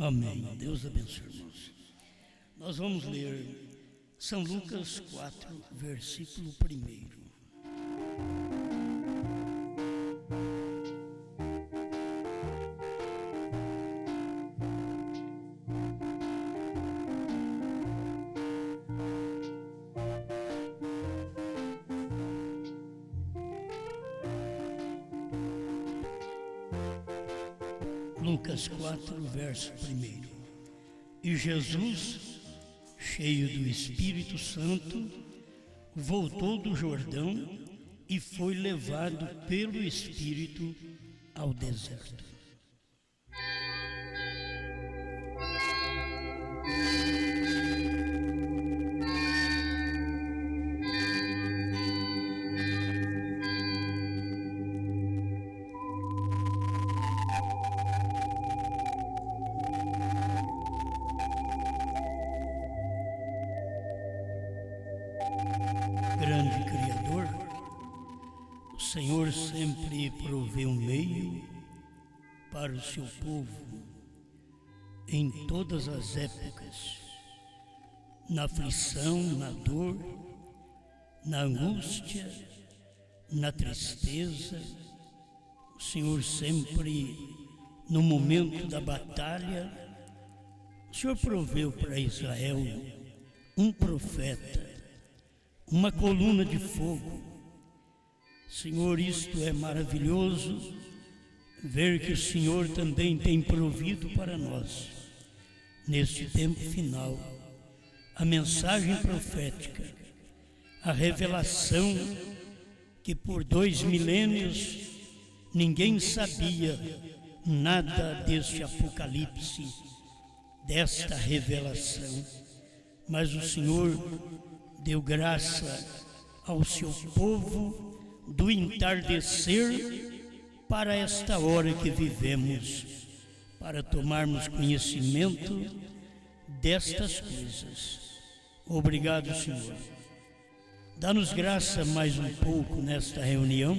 Amém. Deus abençoe, irmãos. Nós vamos ler São Lucas 4, versículo 1. Lucas 4, verso 1. E Jesus, cheio do Espírito Santo, voltou do Jordão e foi levado pelo Espírito ao deserto. Grande Criador, o Senhor sempre provê um meio para o seu povo em todas as épocas, na aflição, na dor, na angústia, na tristeza. O Senhor sempre, no momento da batalha, o Senhor proveu para Israel um profeta, uma coluna de fogo. Senhor, isto é maravilhoso, ver que o Senhor também tem provido para nós, neste tempo final, a mensagem profética, a revelação que por 2 milênios ninguém sabia nada deste apocalipse, desta revelação, mas o Senhor deu graça ao seu povo do entardecer para esta hora que vivemos, para tomarmos conhecimento destas coisas. Obrigado, Senhor. Dá-nos graça mais um pouco nesta reunião,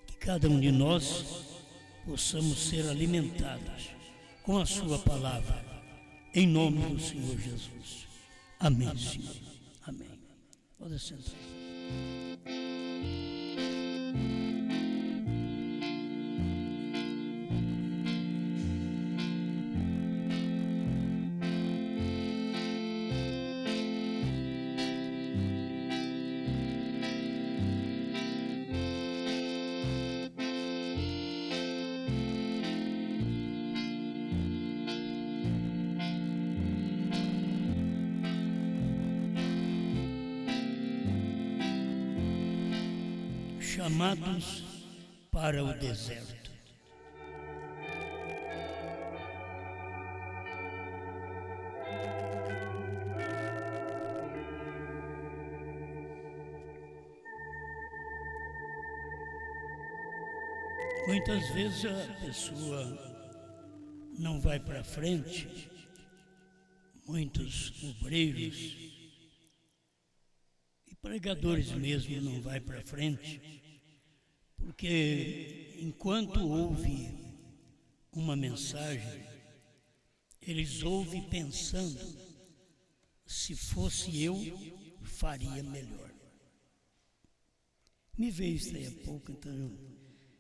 que cada um de nós possamos ser alimentados com a sua palavra, em nome do Senhor Jesus. Amém, Senhor. Amém. Pode sentar. Chamados para o deserto. Muitas vezes a pessoa não vai para frente, muitos obreiros e pregadores mesmo não vai para frente, porque enquanto ouve uma mensagem, eles ouvem pensando, se fosse eu, faria melhor. Me veio isso aí há pouco, então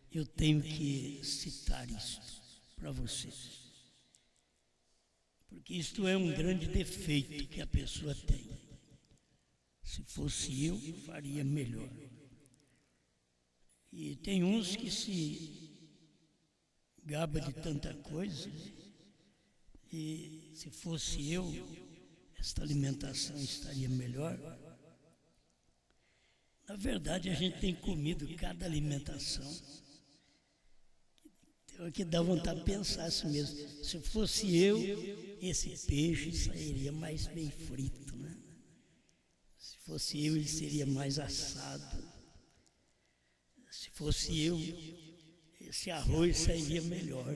eu tenho que citar isto para vocês. Porque isto é um grande defeito que a pessoa tem. Se fosse eu, faria melhor. E tem uns que se gaba de tanta coisa, e se fosse eu, esta alimentação estaria melhor. Na verdade, a gente tem comido cada alimentação. Então, que dá vontade de pensar assim mesmo. Se fosse eu, esse peixe sairia mais bem frito, né? Se fosse eu, ele seria mais assado. Se fosse eu, esse arroz sairia melhor.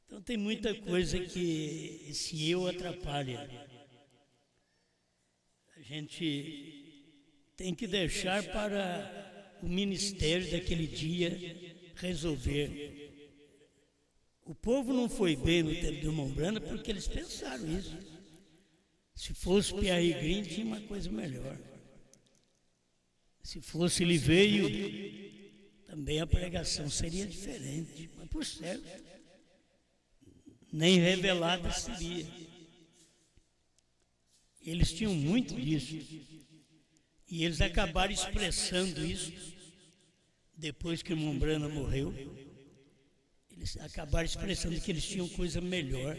Então tem muita coisa que esse eu atrapalha. A gente tem que deixar para o ministério daquele dia resolver O povo não foi bem no tempo do irmão Brana porque eles pensaram isso. Se fosse Pierre Green, tinha uma coisa melhor. Se fosse Liveio, também a pregação seria diferente. Mas por certo, nem revelada seria. Eles tinham muito disso. E eles acabaram expressando isso depois que o irmão Brana morreu. Eles acabaram expressando que eles tinham coisa melhor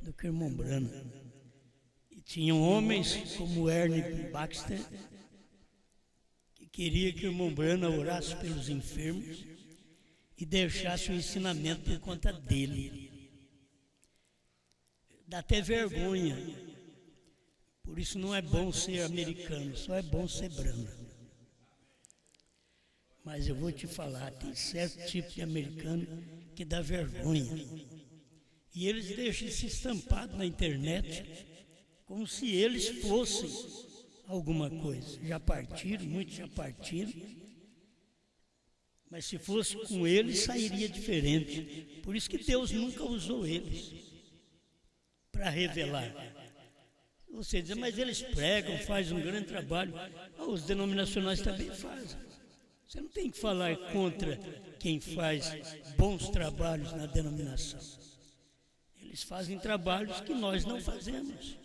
do que o irmão Brana. E tinham homens como Ernie Baxter, que queria que o irmão Brana orasse pelos enfermos e deixasse o ensinamento por conta dele. Dá até vergonha. Por isso não é bom ser americano, só é bom ser branco. Mas eu vou te falar, tem certo tipo de americano que dá vergonha. E eles deixam isso estampado na internet como se eles fossem alguma coisa. Já partiram, muitos já partiram. Mas se fosse com eles, sairia diferente. Por isso que Deus nunca usou eles para revelar. Você diz, mas eles pregam, fazem um grande trabalho. Os denominacionais também fazem. Você não tem que falar contra quem faz bons trabalhos na denominação. Eles fazem trabalhos que nós não fazemos.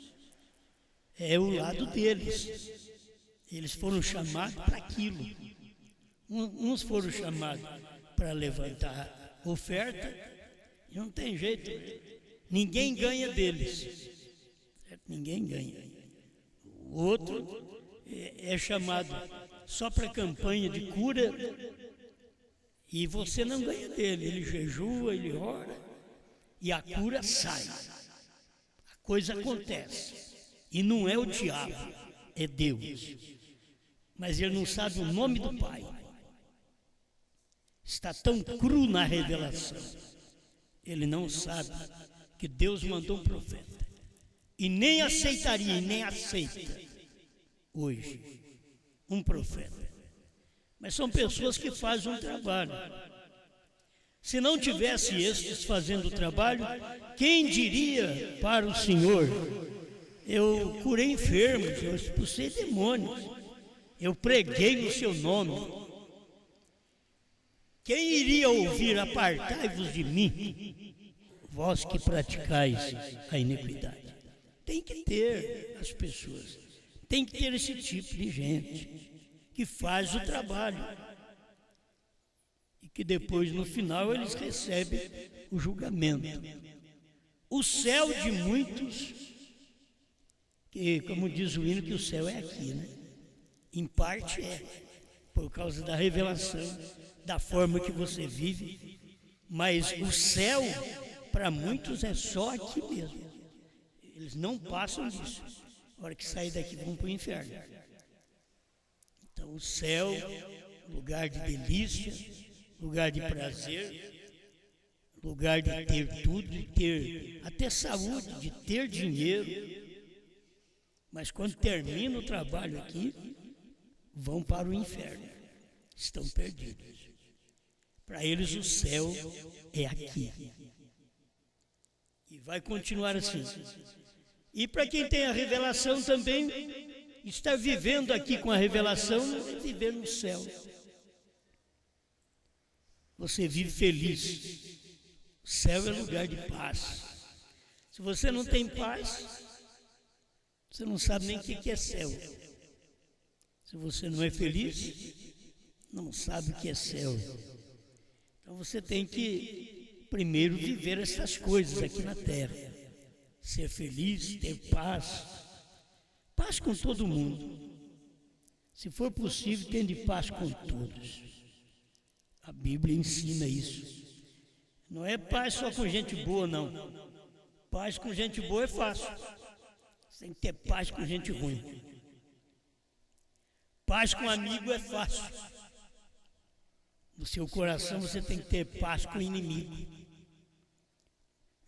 É o lado deles. Eles foram chamados para aquilo. Uns foram chamados para levantar oferta, e não tem jeito. Ninguém ganha deles. Ninguém ganha. O outro é chamado só para campanha de cura e você não ganha dele. Ele jejua, ele ora e a cura sai. A coisa acontece. E não é o diabo, é Deus. Mas ele não sabe o nome do Pai. Está tão cru na revelação. Ele não sabe que Deus mandou um profeta. E nem aceitaria, e nem aceita hoje um profeta. Mas são pessoas que fazem um trabalho. Se não tivesse estes fazendo o trabalho, quem diria para o Senhor, eu curei enfermos, eu expulsei demônios, eu preguei no seu nome. Quem iria ouvir, apartai-vos de mim, vós que praticais a iniquidade? Tem que ter as pessoas, tem que ter esse tipo de gente que faz o trabalho e que depois no final eles recebem o julgamento. O céu de muitos, que como diz o hino que o céu é aqui, né? Em parte é, por causa da revelação, da forma que você vive, mas o céu para muitos é só aqui mesmo. Eles não passam disso. A hora que sair daqui vão para o inferno. Então o céu, lugar de delícia, lugar de prazer, lugar de ter tudo, de ter até saúde, de ter dinheiro. Mas quando termina o trabalho aqui, vão para o inferno. Estão perdidos. Para eles o céu é aqui. E vai continuar assim. E para quem tem a revelação também, estar vivendo aqui com a revelação é viver no céu. Você vive feliz. O céu é lugar de paz. Se você não tem paz, você não sabe nem o que é céu. Se você não é feliz, não sabe o que é céu. Então você tem que primeiro viver essas coisas aqui na terra. Ser feliz, ter paz. Paz com todo mundo. Se for possível, tende paz com todos. A Bíblia ensina isso. Não é paz só com gente boa, não. Paz com gente boa é fácil. Você tem que ter paz com gente ruim. Paz com amigo é fácil. No seu coração você tem que ter paz com o inimigo.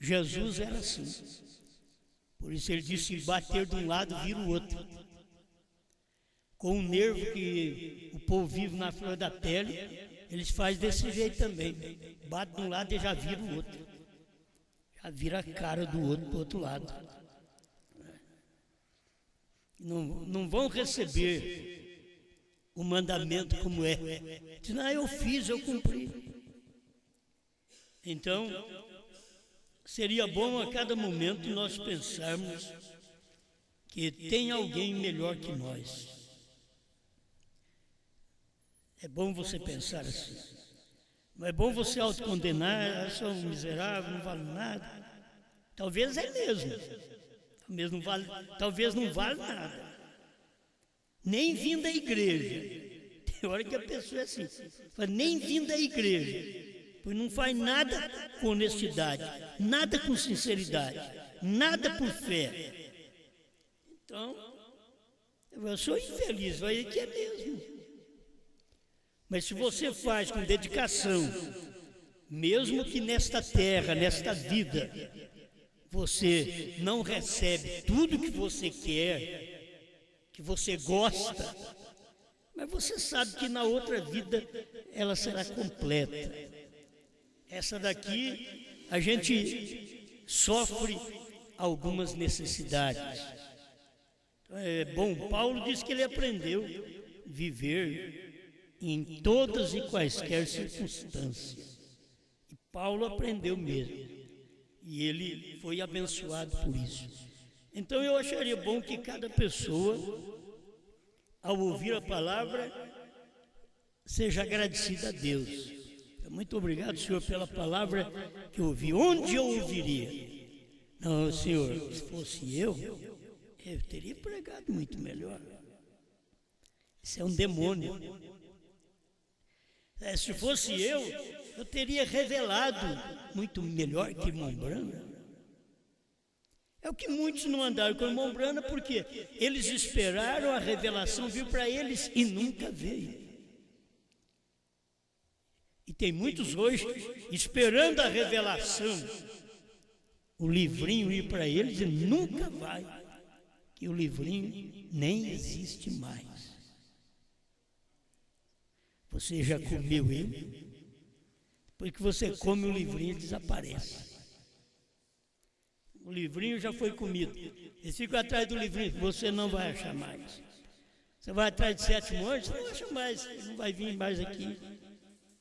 Jesus era assim. Por isso ele disse, bater de um lado, vira o outro. Com o nervo que o povo vive na flor da pele, eles fazem desse jeito também. Bate de um lado e já vira o outro. vira a cara do outro para o outro lado. Não vão receber o mandamento como é. Diz, não, eu fiz, eu cumpri. Então, seria bom a cada momento nós pensarmos que tem alguém melhor que nós. É bom você pensar assim. Não é bom você autocondenar, eu sou um miserável, não vale nada. Talvez é mesmo. Talvez não vale nada. Nem vindo da igreja. Tem hora que a pessoa é assim, fala, nem vindo da igreja. Pois não faz nada com honestidade, nada com sinceridade, nada por fé. Então, eu sou infeliz, vai que é mesmo. Mas se você faz com dedicação, mesmo que nesta terra, nesta vida, você não recebe tudo que você quer, que você gosta, mas você sabe que na outra vida ela será completa. Essa daqui a gente sofre algumas necessidades. É bom, Paulo diz que ele aprendeu a viver em todas e quaisquer circunstâncias. E Paulo aprendeu mesmo. E ele foi abençoado por isso. Então eu acharia bom que cada pessoa, ao ouvir a palavra, seja agradecida a Deus. Muito obrigado, Senhor, pela palavra que eu ouvi. Onde eu ouviria? Não, Senhor, se fosse eu teria pregado muito melhor. Isso é um demônio. Se fosse eu teria revelado muito melhor que irmão Brana. É o que muitos não andaram com o irmão Brana, porque eles esperaram a revelação vir para eles e nunca veio. E tem muitos hoje esperando a revelação, o livrinho ir para eles e nunca vai, que o livrinho nem existe mais. Você já comeu ele? Depois que você come o livrinho, ele desaparece. O livrinho já foi comido. Eles ficam atrás do livrinho, você não vai achar mais. Você vai atrás de 7 montes, você não acha mais, ele não vai vir mais aqui.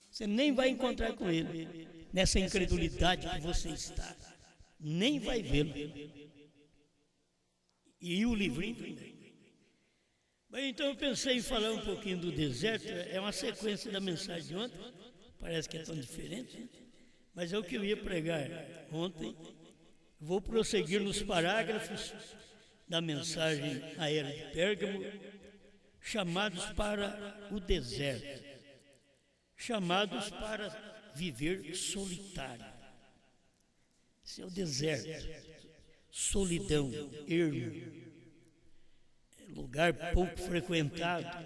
Você nem vai encontrar com ele, nessa incredulidade que você está. Nem vai vê-lo. E o livrinho também. Bem, então eu pensei em falar um pouquinho do deserto, é uma sequência da mensagem de ontem, parece que é tão diferente, né? Mas é o que eu ia pregar ontem. Vou prosseguir nos parágrafos da mensagem à era de Pérgamo, chamados para o deserto, chamados para viver solitário. Esse é o deserto, solidão, ermo, lugar pouco frequentado,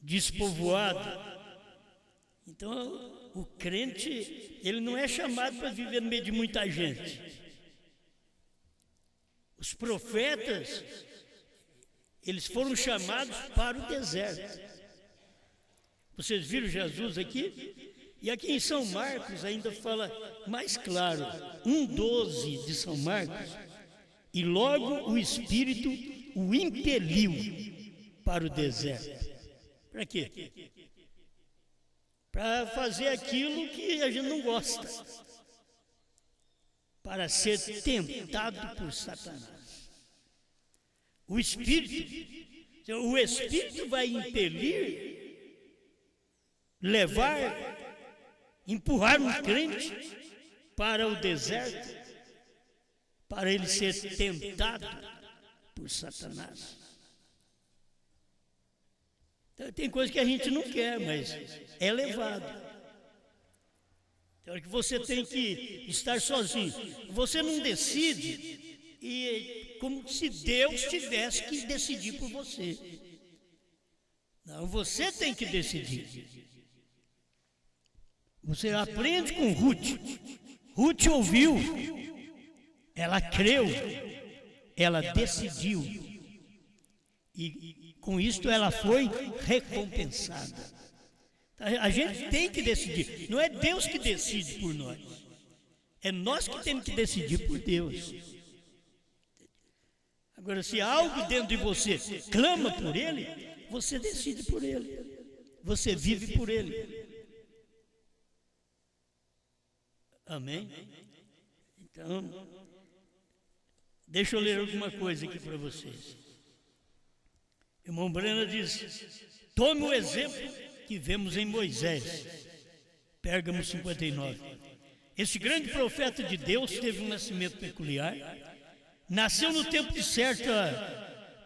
despovoado. Então, o crente, ele não é chamado para viver no meio de muita gente. Os profetas, eles foram chamados para o deserto. Vocês viram Jesus aqui? E aqui em São Marcos ainda fala mais claro, 1:12 de São Marcos. E logo o Espírito o impeliu para o deserto. Para quê? Para fazer aquilo que a gente não gosta. Para ser tentado por Satanás. O Espírito vai impelir, levar, empurrar um crente para o deserto, para ele ser tentado por Satanás. Então, tem coisa que a gente não quer, mas é levado. Tem hora que você tem que estar sozinho. Você não decide, e como se Deus tivesse que decidir por você. Não, você tem que decidir. Você aprende com Ruth. Ruth ouviu. Ela creu, ela decidiu, e com isto ela foi recompensada. A gente tem que decidir, não é Deus que decide por nós, É nós que temos que decidir por Deus. Agora, se algo dentro de você clama por Ele, você decide por Ele. Você vive por Ele. Amém? Então, deixa eu ler alguma coisa aqui para vocês. Irmão Brana diz: tome o exemplo que vemos em Moisés, Pérgamo 59. Esse grande profeta de Deus teve um nascimento peculiar, nasceu no tempo certo,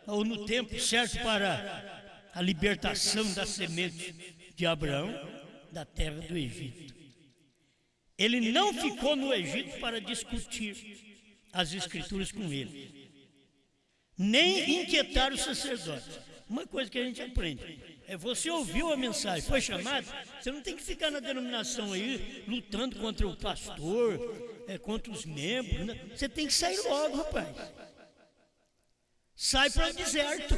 ou no tempo certo para a libertação da semente de Abraão da terra do Egito. Ele não ficou no Egito para discutir as escrituras com ele, nem inquietar os sacerdotes. Uma coisa que a gente aprende é: você ouviu a mensagem, foi chamado, você não tem que ficar na denominação aí lutando contra o pastor, contra os membros. Né? Você tem que sair logo, rapaz. Sai para o deserto.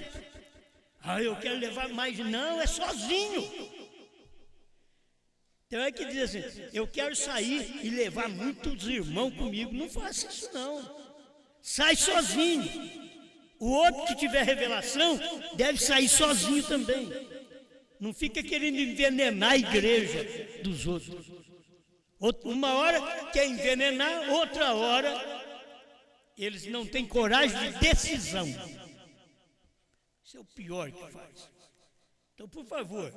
Ah, eu quero levar mais. Não, é sozinho. Então é que diz assim: eu quero sair e levar muitos irmãos comigo. Não faça isso não. Sai sozinho. O outro que tiver revelação deve sair sozinho também. Não fica querendo envenenar a igreja dos outros. Uma hora quer envenenar, outra hora eles não têm coragem de decisão. Isso é o pior que faz. Então, por favor,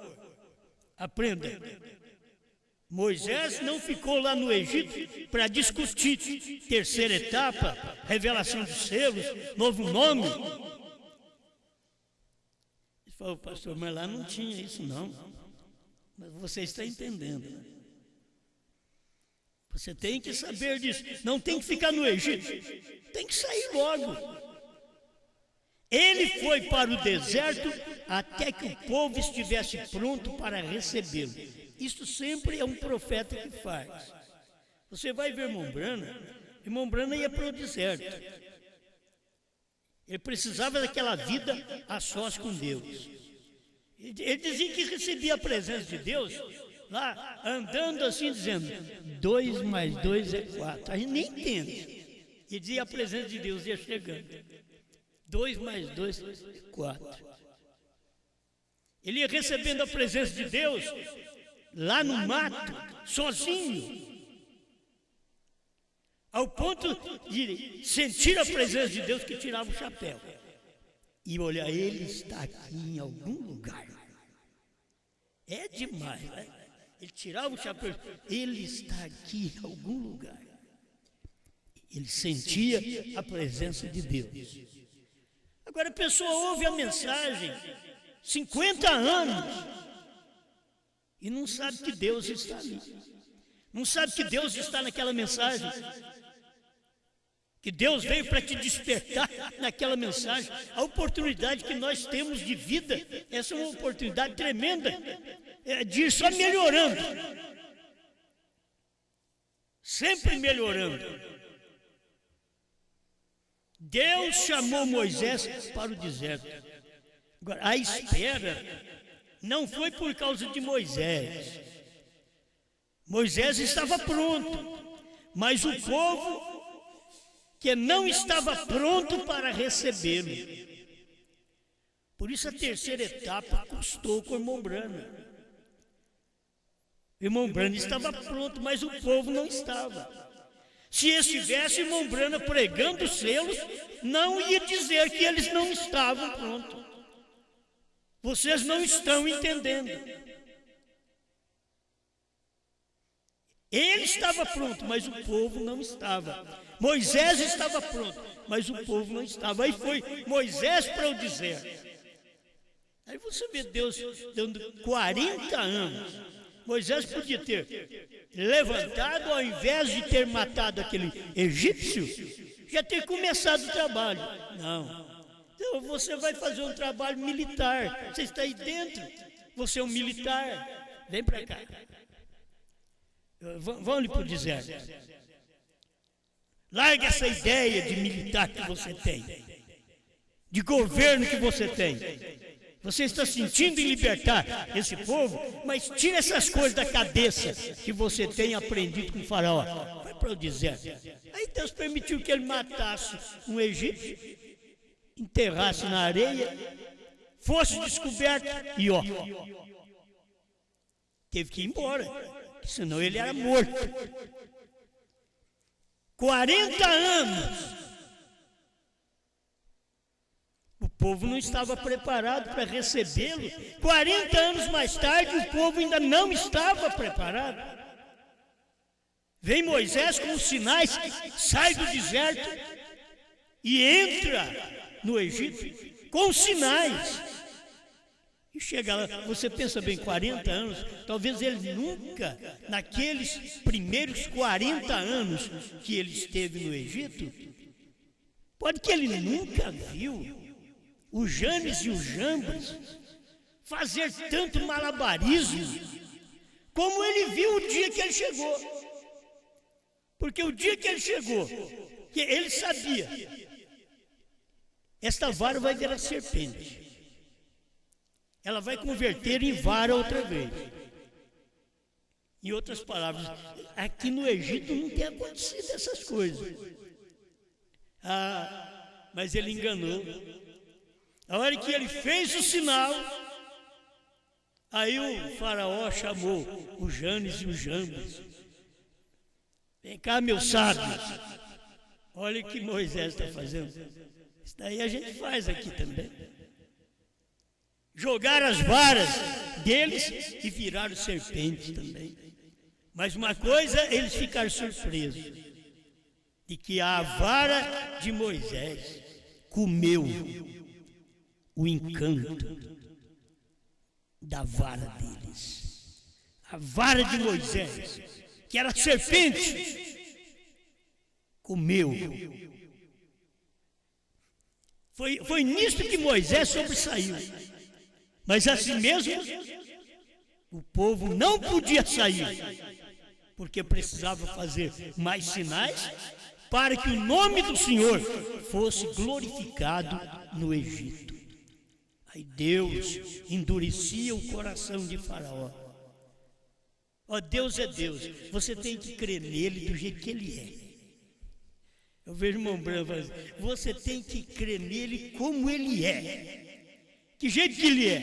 aprenda. Moisés não ficou lá no Egito para discutir terceira etapa, revelação dos selos, novo nome. Ele falou: pastor, mas lá não tinha isso não. Mas você está entendendo, né? Você tem que saber disso. Não tem que ficar no Egito, tem que sair logo. Ele foi para o deserto até que o povo estivesse pronto para recebê-lo. Isso sempre é um profeta que faz. Você vai ver irmão Brana ia para o deserto. Ele precisava daquela vida a sós com Deus. Ele dizia que recebia a presença de Deus lá, andando assim, dizendo: 2 mais 2 é 4. A gente nem entende. Ele dizia: a presença de Deus ia chegando. 2 mais 2 é 4. Ele ia recebendo a presença de Deus lá no mato, sozinho, ao ponto de sentir a presença de Deus, que tirava o chapéu e olhar: Ele está aqui em algum lugar. É demais, né? Ele tirava o chapéu: Ele está aqui em algum lugar. Ele sentia a presença de Deus. Agora a pessoa ouve a mensagem 50 anos e não sabe que Deus está ali. Não sabe que Deus está naquela mensagem. Que Deus veio para te despertar naquela mensagem. A oportunidade que nós temos de vida, essa é uma oportunidade tremenda, de ir só melhorando. Sempre melhorando. Deus chamou Moisés para o deserto. Agora, a espera não foi por causa de Moisés. Moisés estava pronto, mas o povo que não estava pronto para recebê-lo. Por isso a terceira etapa custou com o irmão Brana. O irmão Brana estava pronto, mas o povo não estava. Se estivesse o irmão Brana pregando os selos, não ia dizer que eles não estavam prontos. Vocês não estão entendendo. Ele estava pronto, mas o povo não estava. Moisés estava pronto, mas o povo não estava. Aí foi Moisés para o deserto. Aí você vê Deus dando 40 anos. Moisés podia ter levantado, ao invés de ter matado aquele egípcio, já ter começado o trabalho. Não. Então você vai fazer um trabalho militar. Você está aí dentro. Você é um militar. Vem para cá. Vamos ali para o deserto. Larga essa ideia de militar que você tem, de governo que você tem. Você está sentindo em libertar esse povo, mas tira essas coisas da cabeça que você tem aprendido com o faraó. Vai para o deserto. Aí Deus permitiu que ele matasse um egípcio, enterrasse na areia, fosse descoberto e teve que ir embora, senão ele era morto. 40 anos. O povo não estava preparado para recebê-lo. 40 anos mais tarde, o povo ainda não estava preparado. Vem Moisés com os sinais, sai do deserto e entra no Egito com os sinais. E chega lá, você pensa bem, 40 anos, talvez ele nunca, naqueles primeiros 40 anos que ele esteve no Egito, pode que ele nunca viu o Janes e o Jambres fazer tanto malabarismo como ele viu o dia que ele chegou. Porque o dia que ele chegou, que ele sabia, esta vara vai virar serpente. Ela vai converter em vara outra vez. Em outras palavras, aqui no Egito não tem acontecido essas coisas. Mas ele enganou. A hora que ele fez o sinal, aí o faraó chamou o Janes e o Jambres. Vem cá, meus sábios. Olha o que Moisés está fazendo. Isso daí a gente faz aqui também. Jogaram as varas deles e viraram serpentes também. Mas uma coisa, eles ficaram surpresos, de que a vara de Moisés comeu o encanto da vara deles. A vara de Moisés, que era serpente, comeu. Foi nisto que Moisés sobressaiu. Mas assim mesmo, o povo não podia sair, porque precisava fazer mais sinais para que o nome do Senhor fosse glorificado no Egito. Aí Deus endurecia o coração de Faraó. Deus é Deus, você tem que crer nele do jeito que ele é. Eu vejo o irmão Branco falando, você tem que crer nele como ele é. Que jeito que ele é?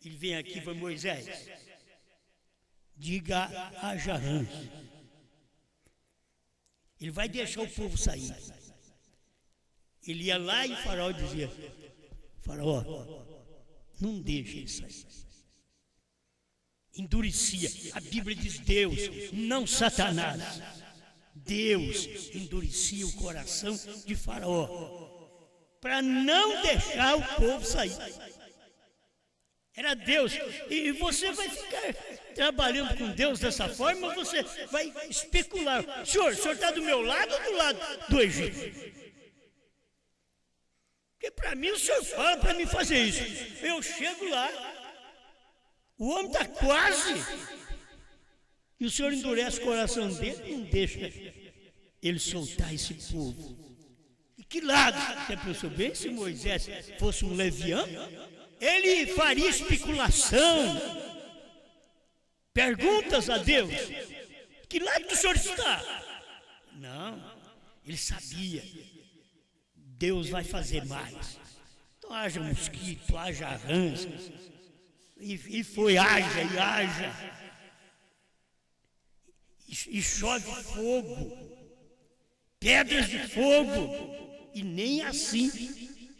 Ele vem aqui para Moisés. Diga a Jarrã. Ele vai deixar o povo sair. Ele ia lá e o faraó dizia, faraó, não deixa ele sair. Endurecia. A Bíblia diz Deus, não Satanás. Deus endurecia o coração de Faraó para não deixar o povo sair. Era Deus. E você vai ficar trabalhando com Deus dessa forma, você vai especular. O senhor está do meu lado ou do lado do Egito? Porque para mim o senhor fala para mim fazer isso. Eu chego lá, o homem está quase, e o senhor endurece o coração dele, não deixa ele soltar esse povo. E que lado? Você pensou bem, se Moisés fosse um leviano, ele faria especulação, perguntas a Deus. Que lado que o senhor está? Não, ele sabia, Deus vai fazer mais. Então haja mosquito, haja rãs, e foi, haja, e chove fogo, pedras de fogo, e nem assim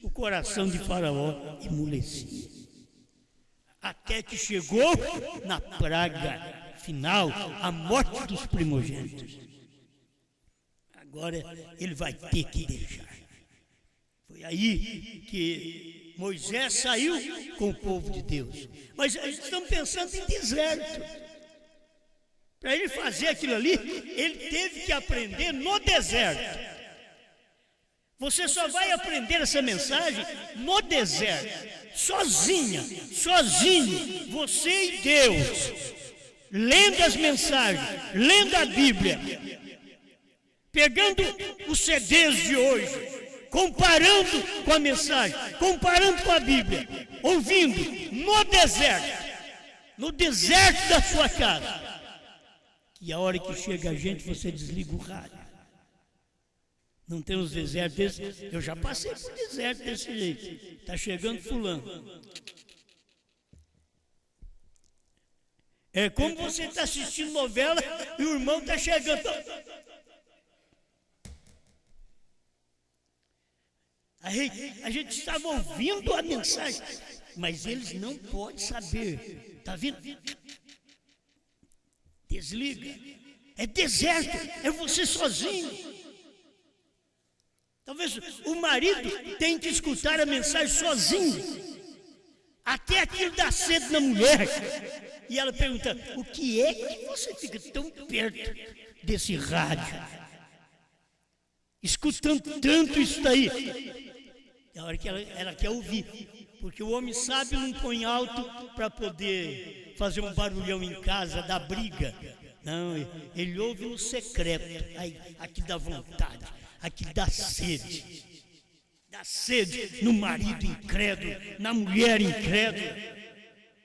o coração de Faraó amolecia. Até que chegou na praga final, a morte dos primogênitos. Agora ele vai ter que deixar. Foi aí que Moisés saiu com o povo de Deus. Mas eles estão pensando em deserto. Para ele fazer aquilo ali, ele teve que aprender no deserto. Você só vai aprender essa mensagem no deserto, sozinho, você e Deus, lendo as mensagens, lendo a Bíblia, pegando os CDs de hoje, comparando com a mensagem, comparando com a Bíblia, ouvindo no deserto da sua casa. E a hora que chega a gente, você desliga o rádio. Não tem uns desertos desses? Eu já passei por deserto desse jeito. Está chegando fulano. É como você está assistindo novela e o irmão está chegando. A gente estava ouvindo a mensagem, mas eles não podem saber. Está vendo? Desliga. É deserto, é você sozinho. Talvez o marido tenha que escutar a mensagem sozinho. Até aquilo dá sede na mulher. E ela pergunta, o que é que você fica tão perto desse rádio? Escutando tanto isso daí. É a hora que ela quer ouvir. Porque o homem sábio não põe alto para poder fazer um barulhão em casa, dar briga. Não, ele ouve no secreto. Aí, aqui dá vontade, aqui dá sede. Dá sede no marido incrédulo, na mulher incrédula.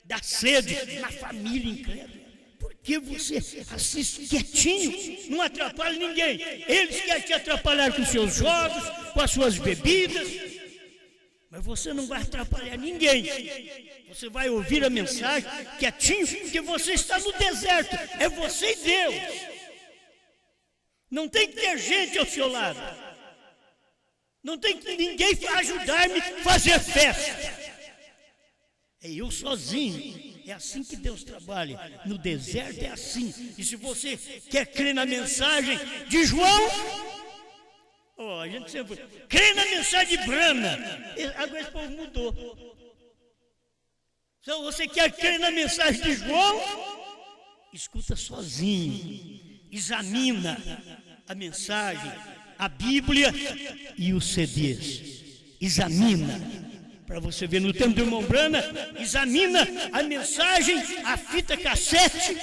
Dá sede na família incrédula. Porque você assiste quietinho, não atrapalha ninguém. Eles querem te atrapalhar com seus jogos, com as suas bebidas. Mas você não vai atrapalhar ninguém. Você vai ouvir a mensagem quietinho, porque você está no deserto. É você e Deus. Não tem que ter gente ao seu lado. Não tem que ninguém ajudar-me a fazer festa. É eu sozinho. É assim que Deus trabalha. No deserto é assim. E se você quer crer na mensagem de João... Oh, a gente sempre crê na mensagem de Brana. Agora esse povo mudou. Então você quer crer na mensagem de João? Escuta sozinho. Examina a mensagem, a Bíblia e os CDs. Examina. Para você ver no tempo do irmão Brana, examina a mensagem, a fita cassete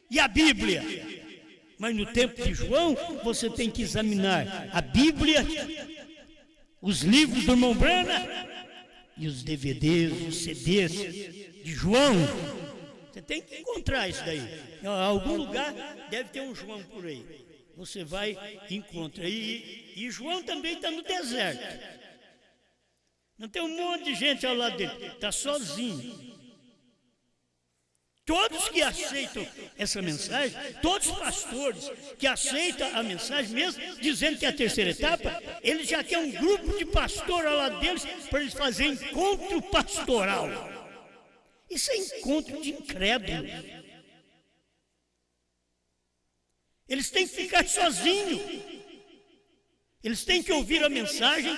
e a Bíblia. Mas no tempo de João, você tem que examinar a Bíblia, os livros do irmão Brana e os DVDs, os CDs de João. Você tem que encontrar isso daí. Em algum lugar deve ter um João por aí. Você vai e encontra. E João também está no deserto. Não tem um monte de gente ao lado dele. Está sozinho. Todos que aceitam essa mensagem, todos os pastores que aceitam a mensagem, mesmo dizendo que é a terceira etapa, eles já têm um grupo de pastor ao lado deles para eles fazerem encontro pastoral. Isso é encontro de incrédulos. Eles têm que ficar sozinhos. Eles têm que ouvir a mensagem,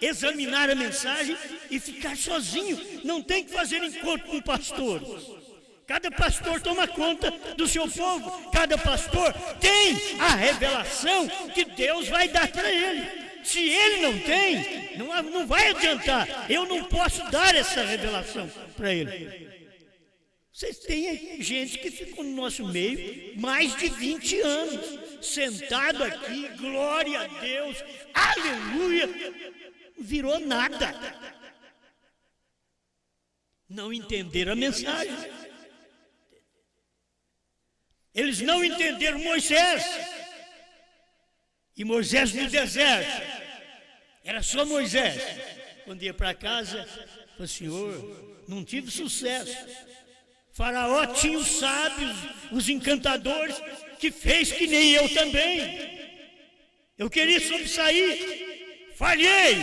examinar a mensagem e ficar sozinhos. Não tem que fazer encontro com pastores. Cada pastor toma conta do seu povo. Cada pastor tem a revelação que Deus vai dar para ele. Se ele não tem, não vai adiantar. Eu não posso dar essa revelação para ele. Vocês têm gente que ficou no nosso meio mais de 20 anos, sentado aqui, glória a Deus, aleluia, virou nada. Não entenderam a mensagem. Eles não entenderam Moisés. E Moisés no deserto. Era só Moisés. Quando ia para casa, falou, Senhor, não tive sucesso. Faraó tinha os sábios, os encantadores, que fez que nem eu também. Eu queria sobressair. Falhei.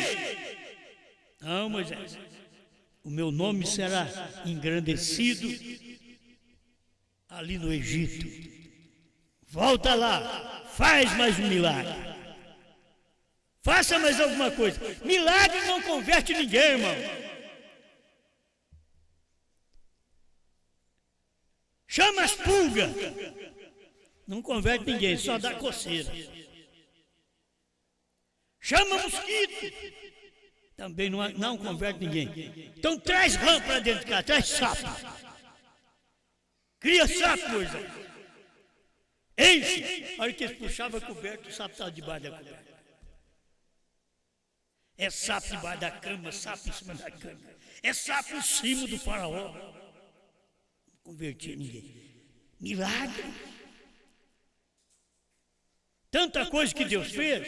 Não, Moisés. O meu nome será engrandecido ali no Egito. Volta lá, faz mais um milagre. Faça mais alguma coisa. Milagre não converte ninguém, irmão. Chama as pulgas. Não converte ninguém, só dá coceira. Chama mosquito. Também não converte ninguém. Então traz rã para dentro de casa, traz sapo. Cria sapo, Moisés. Enche. A hora que eles puxavam a coberta, o sapo estava debaixo da coberta. É sapo debaixo da cama, sapo em cima da cama. É sapo em cima do faraó. Não convertia ninguém. Milagre. Tanta coisa que Deus fez,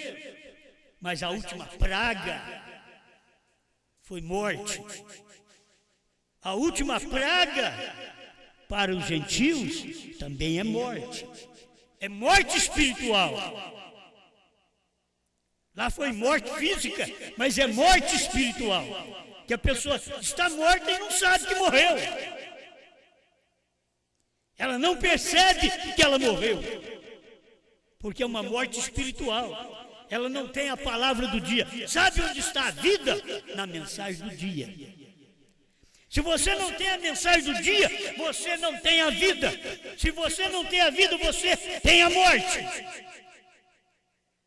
mas a última praga foi morte. A última praga para os gentios também é morte. É morte espiritual. Lá foi morte física, mas é morte espiritual. Que a pessoa está morta e não sabe que morreu. Ela não percebe que ela morreu. Porque é uma morte espiritual. Ela não tem a palavra do dia. Sabe onde está a vida? Na mensagem do dia. Se você não tem a mensagem do dia, você não tem a vida. Se você não tem a vida, você tem a morte.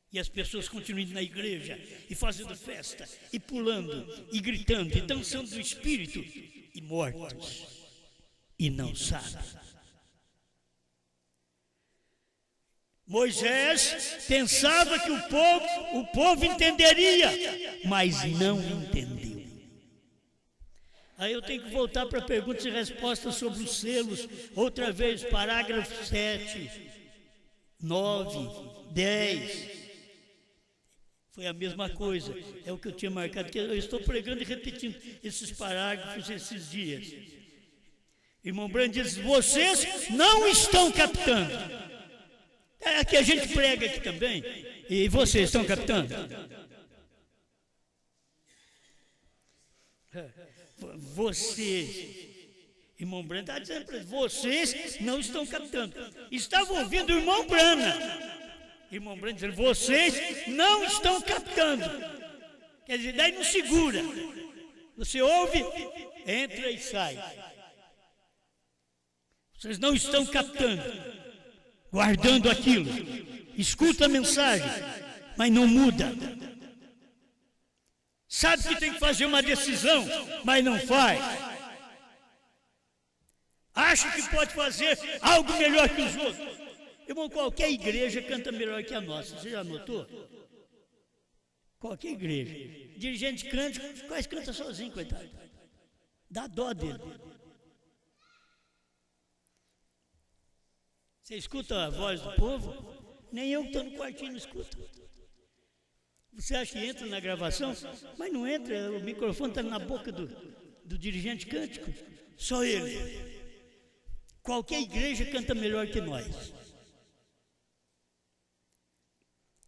E as pessoas continuam indo na igreja, e fazendo festa, e pulando, e gritando, e dançando do Espírito, e mortos, e não sabem. Moisés pensava que o povo entenderia, mas não entendeu. Aí eu tenho que voltar para perguntas e respostas sobre os selos, outra vez, parágrafo 7, 9, 10. Foi a mesma coisa, é o que eu tinha marcado, que eu estou pregando e repetindo esses parágrafos esses dias. Irmão Brando diz, vocês não estão captando. É que a gente prega aqui também, e vocês estão captando? Vocês, irmão Brando está dizendo para vocês não estão captando. Estava ouvindo o irmão Brana. Irmão Brando dizendo, vocês não estão captando. Quer dizer, daí não segura. Você ouve, entra e sai. Vocês não estão captando, guardando aquilo. Escuta a mensagem, mas não muda. Sabe que tem que fazer uma decisão, mas não faz. Acha que pode fazer algo melhor que os outros. Irmão, qualquer igreja canta melhor que a nossa. Você já notou? Qualquer igreja. Dirigente cântico, quase canta sozinho, coitado. Dá dó dele. Você escuta a voz do povo? Nem eu que estou no quartinho não escuto. Você acha que entra na gravação? Mas não entra, o microfone está na boca do dirigente cântico. Só ele. Qualquer igreja canta melhor que nós.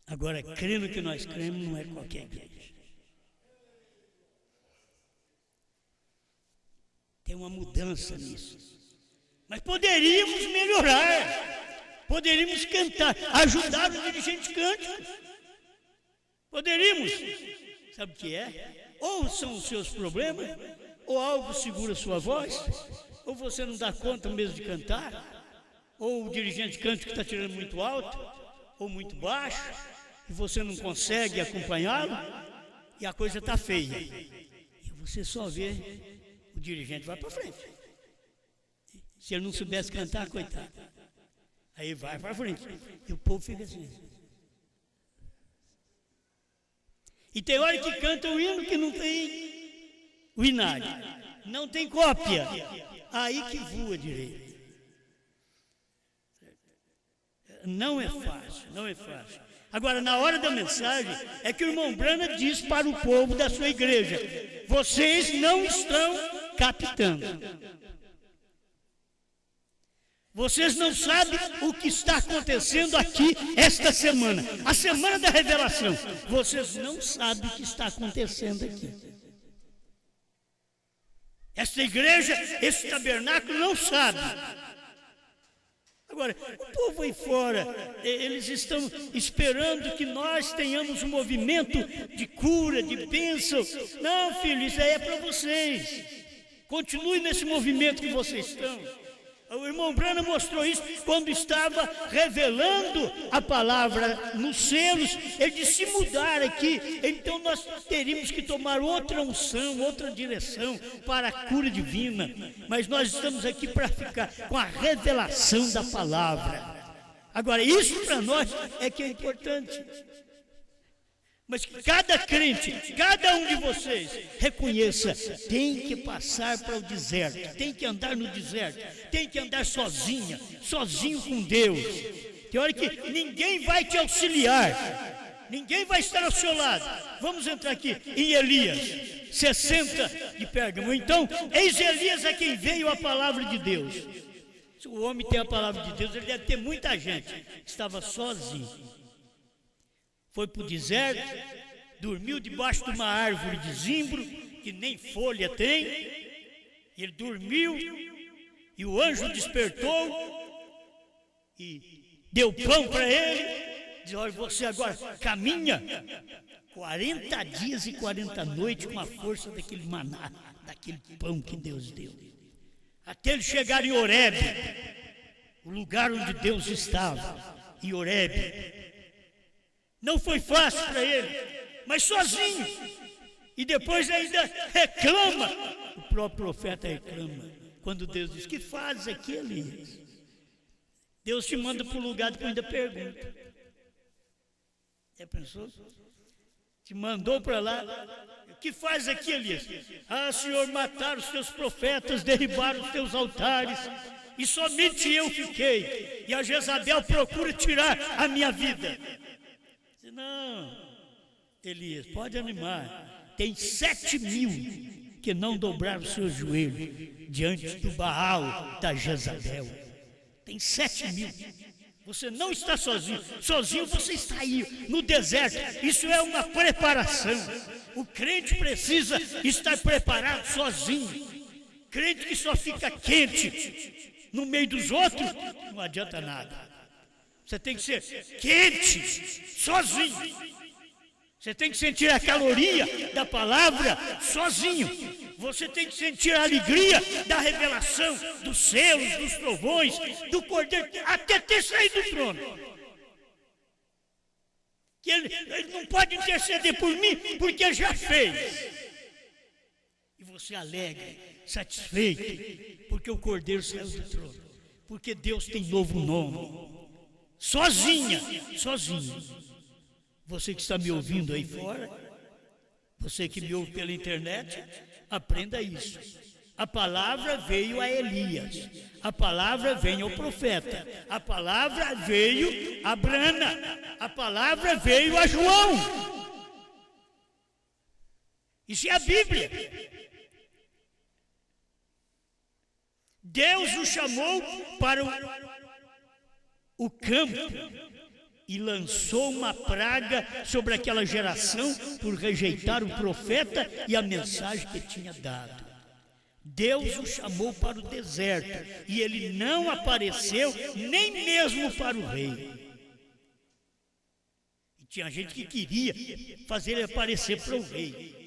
Agora, crendo que nós cremos, não é qualquer igreja. Tem uma mudança nisso. Mas poderíamos melhorar. Poderíamos cantar, ajudar o dirigente cântico. Poderíamos. Sabe o que é? Ou são os seus problemas, ou algo segura a sua voz, ou você não dá conta mesmo de cantar, ou o dirigente cântico está tirando muito alto, ou muito baixo, e você não consegue acompanhá-lo, e a coisa está feia. E você só vê, o dirigente vai para frente. Se ele não soubesse cantar, coitado. Aí vai para frente. E o povo fica assim. E tem hora que canta o hino que não tem o inário. Não tem cópia. Aí que voa direito. Não é fácil, não é fácil. Agora, na hora da mensagem, é que o irmão Brana diz para o povo da sua igreja: vocês não estão captando. Vocês não sabem o que está acontecendo aqui esta semana. A semana da revelação. Vocês não sabem o que está acontecendo aqui. Esta igreja, esse tabernáculo não sabe. Agora, o povo aí fora, eles estão esperando que nós tenhamos um movimento de cura, de bênção. Não, filho, isso aí é para vocês. Continue nesse movimento que vocês estão. O irmão Brana mostrou isso quando estava revelando a palavra nos selos. Ele disse: se mudar aqui, então nós teríamos que tomar outra unção, outra direção para a cura divina. Mas nós estamos aqui para ficar com a revelação da palavra. Agora, isso para nós é que é importante. Mas que cada crente, cada um de vocês, reconheça, tem que passar para o deserto, tem que andar no deserto, tem que andar sozinho com Deus. Tem hora que ninguém vai te auxiliar, ninguém vai estar ao seu lado. Vamos entrar aqui em Elias, 60 de Pérgamo. Então, eis Elias a quem veio a palavra de Deus. Se o homem tem a palavra de Deus, ele deve ter muita gente. Estava sozinho. Foi para o deserto, dormiu debaixo de uma árvore de zimbro, que nem folha tem. Ele dormiu e o anjo despertou e deu pão para ele. Diz: olha, você agora caminha 40 dias e 40 noites com a força daquele maná, daquele pão que Deus deu. Até ele chegar em Horebe, o lugar onde Deus estava, em Horebe. Não foi fácil para ele, mas sozinho. E depois ainda reclama. O próprio profeta reclama. Quando Deus diz: que fazes aqui, Elias? Deus te manda para o lugar, depois ainda pergunta. Já pensou? Te mandou para lá. O que faz aqui, Elias? Ah, Senhor, mataram os teus profetas, derribaram os teus altares, e somente eu fiquei. E a Jezabel procura tirar a minha vida. Não, Elias, pode animar. Tem 7.000 que não dobraram o seu joelho diante do Baal da Jezabel. Tem 7.000. Você não está sozinho. Sozinho você está aí no deserto. Isso é uma preparação. O crente precisa estar preparado sozinho. Crente que só fica quente no meio dos outros, não adianta nada. Você tem que ser quente, sozinho. Você tem que sentir a caloria da palavra sozinho. Você tem que sentir a alegria da revelação, dos selos, dos trovões, do cordeiro, até ter saído do trono. Que ele não pode interceder por mim, porque já fez. E você alegre, satisfeito, porque o cordeiro saiu do trono. Porque Deus tem novo nome. Sozinho. Você que está me ouvindo aí fora, você que me ouve pela internet, aprenda isso. A palavra veio a Elias, a palavra veio ao profeta, a palavra veio a Brana, a palavra veio a João. Isso é a Bíblia. Deus o chamou para o campo e lançou uma praga sobre aquela geração por rejeitar o profeta e a mensagem que tinha dado. Deus o chamou para o deserto e ele não apareceu nem mesmo para o rei. E tinha gente que queria fazer ele aparecer para o rei.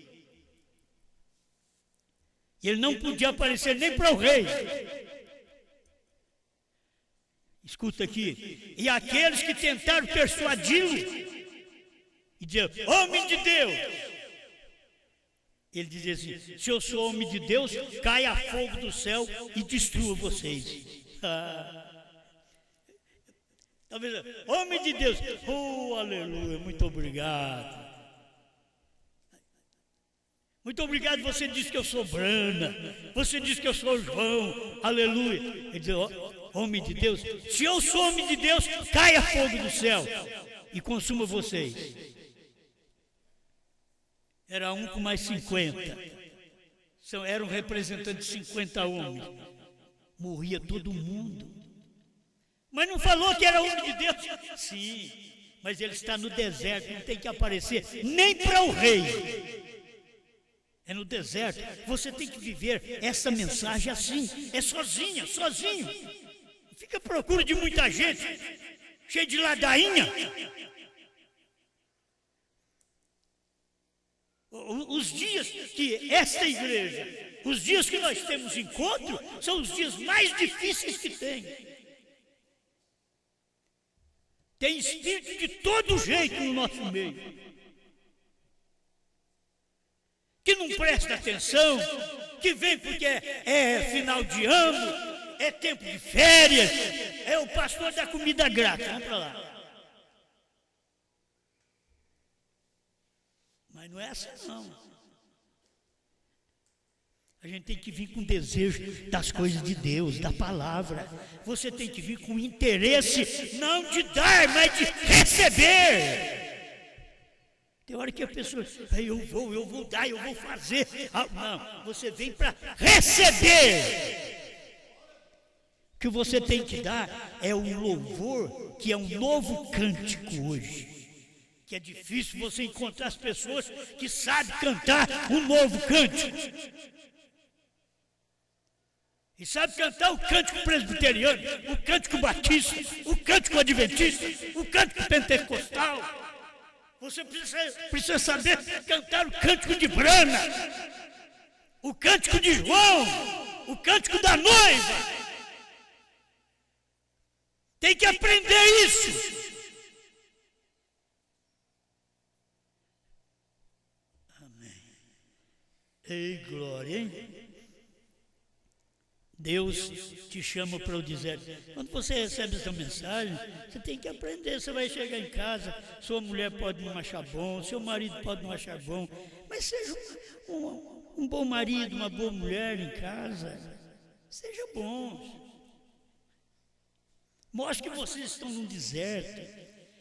E ele não podia aparecer nem para o rei. Escuta aqui. E aqueles que tentaram persuadi-lo e dizer: homem de Deus. Ele dizia assim: se eu sou homem de Deus, caia fogo do céu e destrua vocês. Talvez, homem de Deus, oh, aleluia, muito obrigado. Muito obrigado, você diz que eu sou Brana, você diz que eu sou João, aleluia. Ele diz: homem de Deus, se eu sou homem de Deus, caia fogo do céu e consuma vocês. Era um com mais 50. Era um representante de 50 homens. Morria todo mundo. Mas não falou que era homem de Deus? Sim, mas ele está no deserto, não tem que aparecer nem para o rei. É no deserto. Você tem que viver essa mensagem assim. É sozinho. Fica à procura de muita gente, cheio de ladainha. Os dias que esta igreja, os dias que nós temos encontro, são os dias mais difíceis que tem. Tem espírito de todo jeito no nosso meio, que não presta atenção, que vem porque é final de ano, é tempo de férias, é o pastor da comida grátis. Vamos para lá. Mas não é assim não. A gente tem que vir com desejo das coisas de Deus, da palavra. Você tem que vir com interesse, não de dar, mas de receber. Tem hora que a pessoa, eu vou dar, eu vou fazer. Não, você vem para receber. O que você tem que dar é o louvor, que é um novo cântico hoje. Que é difícil você encontrar as pessoas que sabem cantar um novo cântico. E sabe cantar o cântico presbiteriano, o cântico batista, o cântico adventista, o cântico pentecostal. Você precisa saber cantar o cântico de Brana, o cântico de João, o cântico da noiva. Tem que aprender isso. Amém. Ei, glória, hein? Deus te chama para o deserto. Quando você recebe essa mensagem, você tem que aprender. Você vai chegar em casa, sua mulher pode não achar bom, seu marido pode não achar bom, mas seja um bom marido, uma boa mulher em casa. Seja bom. Mostre que vocês estão num deserto,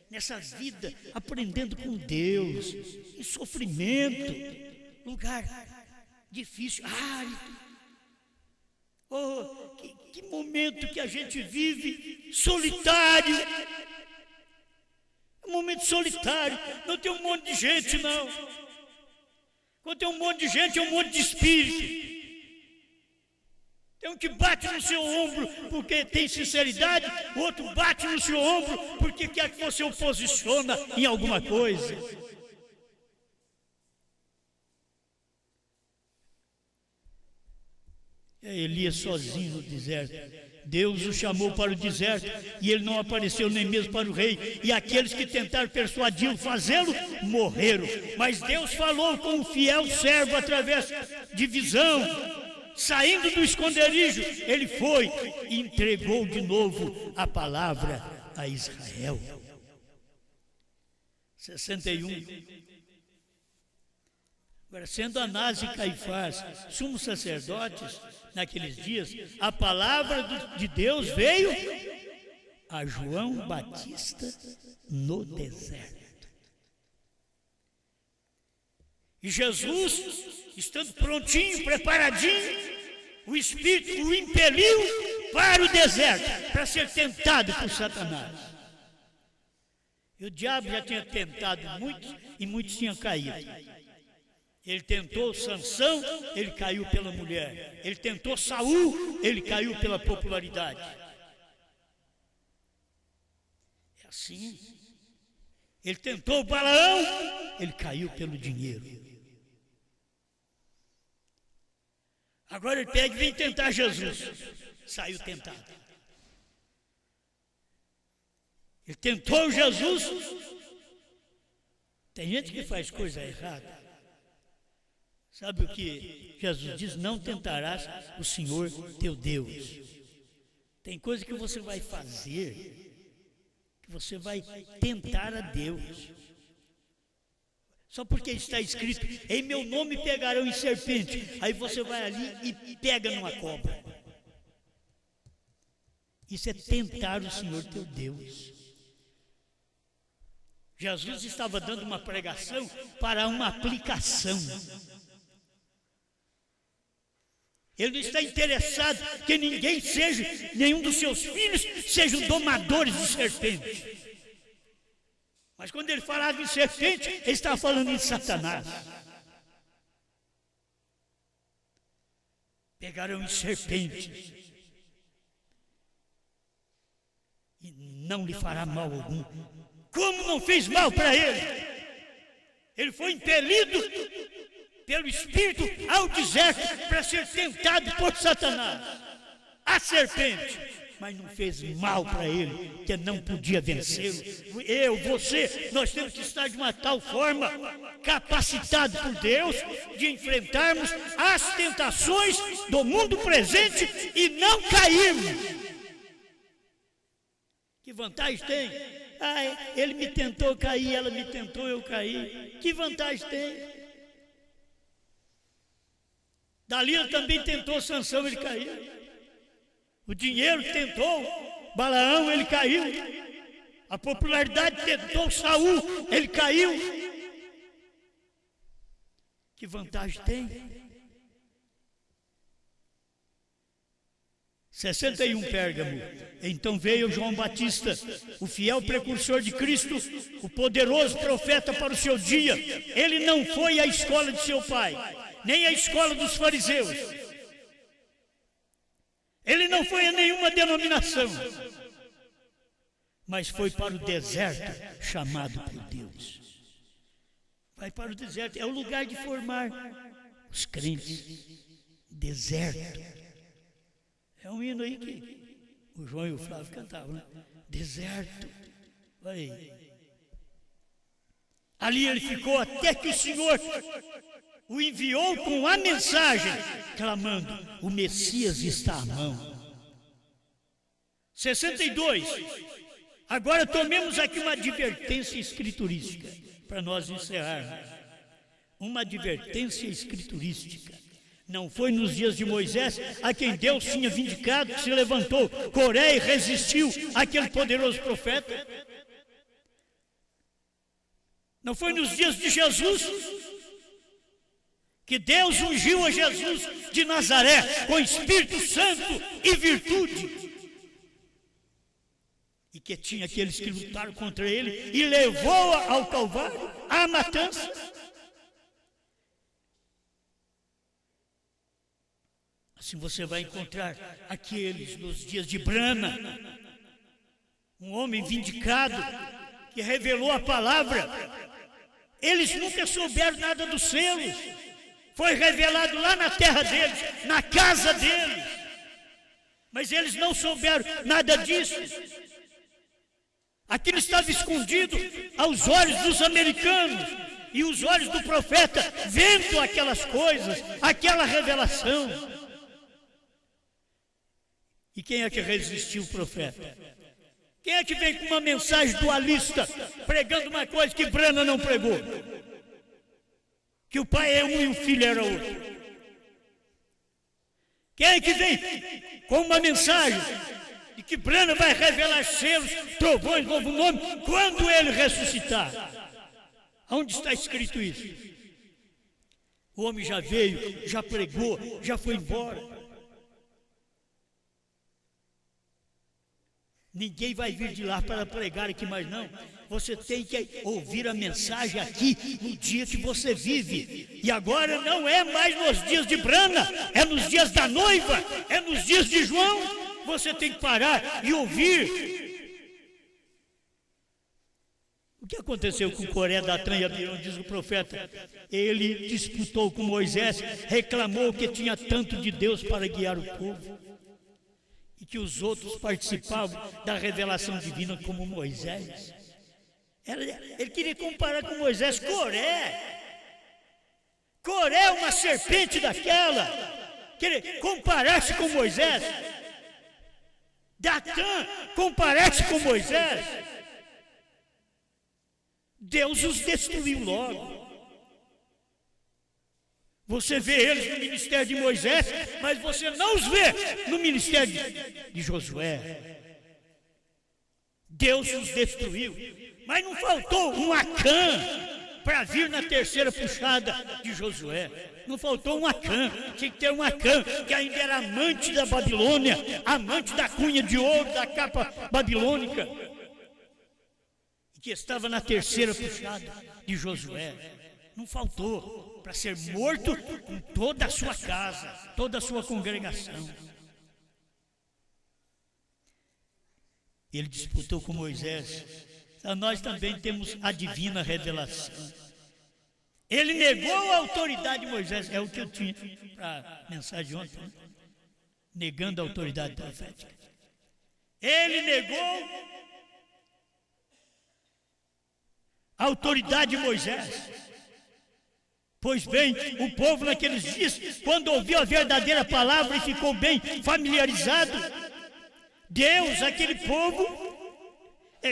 nessa vida, aprendendo com Deus, em sofrimento, lugar difícil, árido. Oh, que momento que a gente vive solitário. Um momento solitário. Não tem um monte de gente, não. Quando tem um monte de gente, é um monte de espírito. Tem um que bate no seu ombro porque tem sinceridade, o outro bate no seu ombro porque quer que você o posiciona em alguma coisa. É Elias sozinho no deserto. Deus o chamou para o deserto e ele não apareceu nem mesmo para o rei. E aqueles que tentaram persuadi-lo, fazê-lo, morreram. Mas Deus falou com o fiel servo através de visão. Saindo do esconderijo, ele foi e entregou de novo a palavra a Israel. 61. Agora, sendo Anás e Caifás sumos sacerdotes, naqueles dias, a palavra de Deus veio a João Batista no deserto. E Jesus, estando prontinho, preparadinho, o Espírito o impeliu para o deserto, para ser tentado por Satanás. E o diabo já tinha tentado muitos e muitos tinham caído. Ele tentou Sansão, ele caiu pela mulher. Ele tentou Saul, ele caiu pela popularidade. É assim. Ele tentou Balaão, ele caiu pelo dinheiro. Agora ele pega e vem tentar Jesus. Saiu tentado. Ele tentou Jesus. Tem gente que faz coisa errada. Sabe o que Jesus diz? Não tentarás o Senhor teu Deus. Tem coisa que você vai fazer, que você vai tentar a Deus. Só porque está escrito, em meu nome pegarão em serpente. Aí você vai ali e pega numa cobra. Isso é tentar o Senhor teu Deus. Jesus estava dando uma pregação para uma aplicação. Ele não está interessado que ninguém seja, nenhum dos seus filhos sejam domadores de serpente. Mas quando ele falava em serpente, ele estava falando em Satanás. Pegaram em serpente. E não lhe fará mal algum. Como não fez mal para ele? Ele foi impelido pelo Espírito ao deserto para ser tentado por Satanás, a serpente, mas não fez mal para ele, que não podia vencê-lo. Eu, você, nós temos que estar de uma tal forma capacitado por Deus de enfrentarmos as tentações do mundo presente e não cairmos. Que vantagem tem? Ah, ele me tentou cair, ela me tentou, eu caí. Que vantagem tem? Dalila também tentou Sansão, ele caiu. O dinheiro tentou Balaão, ele caiu. A popularidade tentou Saul, ele caiu. Que vantagem tem? 61, Pérgamo. Então veio João Batista, o fiel precursor de Cristo, o poderoso profeta para o seu dia. Ele não foi à escola de seu pai, nem à escola dos fariseus. Ele não foi a nenhuma denominação, mas foi para o deserto chamado por Deus. Vai para o deserto, é o lugar de formar os crentes. Deserto. É um hino aí que o João e o Flávio cantavam, né? Deserto. Aí. Ali ele ficou até que o Senhor o enviou com a mensagem, clamando: o Messias está à mão. 62. Agora tomemos aqui uma advertência escriturística, para nós encerrarmos. Uma advertência escriturística. Não foi nos dias de Moisés, a quem Deus tinha vindicado, que se levantou Coré e resistiu àquele poderoso profeta? Não foi nos dias de Jesus, que Deus ungiu a Jesus de Nazaré com Espírito Santo e virtude? E que tinha aqueles que lutaram contra ele e levou ao Calvário, à matança? Assim você vai encontrar aqueles nos dias de Brana, um homem vindicado, que revelou a palavra. Eles nunca souberam nada dos selos. Foi revelado lá na terra deles, na casa deles. Mas eles não souberam nada disso. Aquilo estava escondido aos olhos dos americanos e os olhos do profeta, vendo aquelas coisas, aquela revelação. E quem é que resistiu o profeta? Quem é que vem com uma mensagem dualista, pregando uma coisa que Brana não pregou? Que o pai é um e o filho era outro. Quem é que vem com uma mensagem de que Brana vai revelar selos, trovões, novo nome, quando ele ressuscitar? Onde está escrito isso? O homem já veio, já pregou, já foi embora. Ninguém vai vir de lá para pregar aqui mais não. Você tem que ouvir a mensagem aqui no dia que você vive. E agora não é mais nos dias de Brana, é nos dias da noiva, é nos dias de João. Você tem que parar e ouvir. O que aconteceu com Coré, Datã e Abirão, diz o profeta? Ele disputou com Moisés, reclamou que tinha tanto de Deus para guiar o povo. E que os outros participavam da revelação divina como Moisés. Ele queria comparar com Moisés. Coré é uma serpente daquela. Querer comparar-se com Moisés. Datã comparar-se com Moisés. Deus os destruiu logo. Você vê eles no ministério de Moisés, mas você não os vê no ministério de Josué. Deus os destruiu. Mas não faltou um Acã para vir na terceira puxada de Josué. Não faltou um Acã. Tinha que ter um Acã que ainda era amante da Babilônia, amante da cunha de ouro, da capa babilônica, que estava na terceira puxada de Josué. Não faltou para ser morto com toda a sua casa, toda a sua congregação. Ele disputou com Moisés. Então nós também temos a divina revelação. Ele negou a autoridade de Moisés. É o que eu tinha para a mensagem ontem, né? Negando a autoridade profética. Ele negou a autoridade de Moisés. Pois bem, o povo naqueles dias, quando ouviu a verdadeira palavra e ficou bem familiarizado, Deus, aquele povo,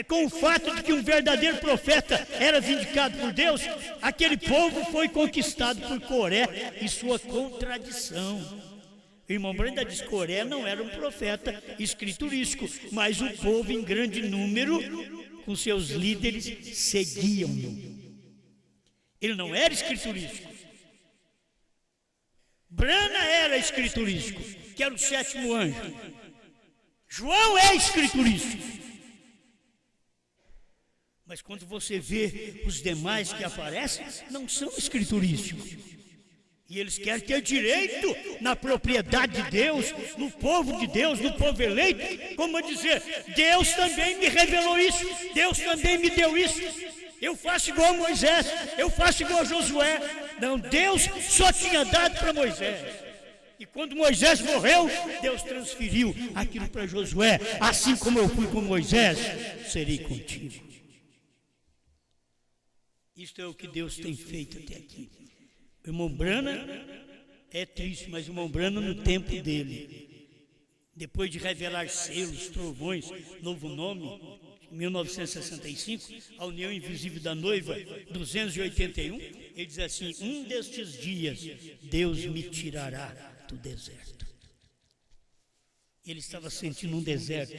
com o fato de que um verdadeiro profeta era vindicado por Deus, aquele povo foi conquistado por Coré e sua contradição. O irmão Branda diz que Coré não era um profeta escriturístico, mas o povo em grande número, com seus líderes, seguiam-no. Ele não era escriturístico. Brana era escriturístico, que era o 7º anjo. João é escriturístico. Mas quando você vê os demais que aparecem, não são escriturísticos. E eles querem ter direito na propriedade de Deus, no povo de Deus, no povo eleito. Como dizer, Deus também me revelou isso, Deus também me deu isso. Eu faço igual a Moisés, eu faço igual a Josué. Não, Deus só tinha dado para Moisés. E quando Moisés morreu, Deus transferiu aquilo para Josué. Assim como eu fui com Moisés, serei contigo. Isto é o que Deus tem feito até aqui. O irmão Brana é triste, mas o irmão Brana no tempo dele, depois de revelar selos, trovões, novo nome, em 1965, a união invisível da noiva, 281, ele diz assim: um destes dias Deus me tirará do deserto. Ele estava sentindo um deserto,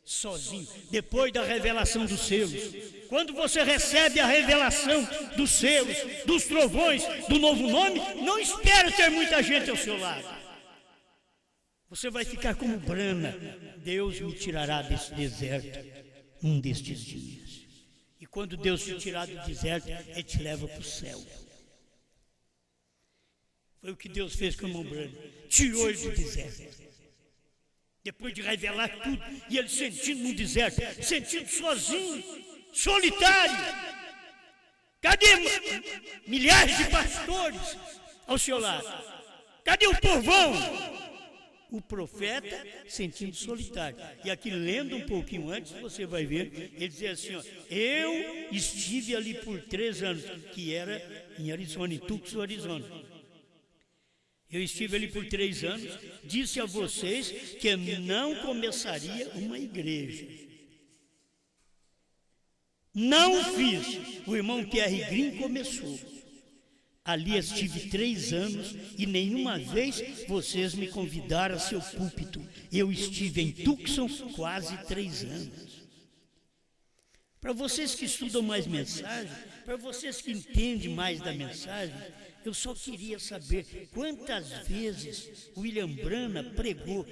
sozinho, depois da revelação dos selos. Quando você recebe a revelação dos selos, dos trovões, do novo nome, não espere ter muita gente ao seu lado. Você vai ficar como Brana. Deus me tirará desse deserto um destes dias. E quando Deus te tirar do deserto, Ele te leva para o céu. Foi o que Deus fez com o irmão Brana. Tirou ele do deserto. Depois de revelar tudo, e ele sentindo no deserto, sentindo sozinho, solitário. Cadê milhares de pastores ao seu lado? Cadê o povão? O profeta sentindo solitário. E aqui lendo um pouquinho antes, você vai ver, ele diz assim, ó, eu estive ali por 3 anos, que era em Arizona, em Tucson, Arizona. Eu estive ali por 3 anos, disse a vocês que não começaria uma igreja. Não fiz. O irmão Pierre Green começou. Ali estive 3 anos e nenhuma vez vocês me convidaram a seu púlpito. Eu estive em Tucson quase 3 anos. Para vocês que estudam mais mensagem, para vocês que entendem mais da mensagem, eu só queria saber quantas vezes William Brana pregou.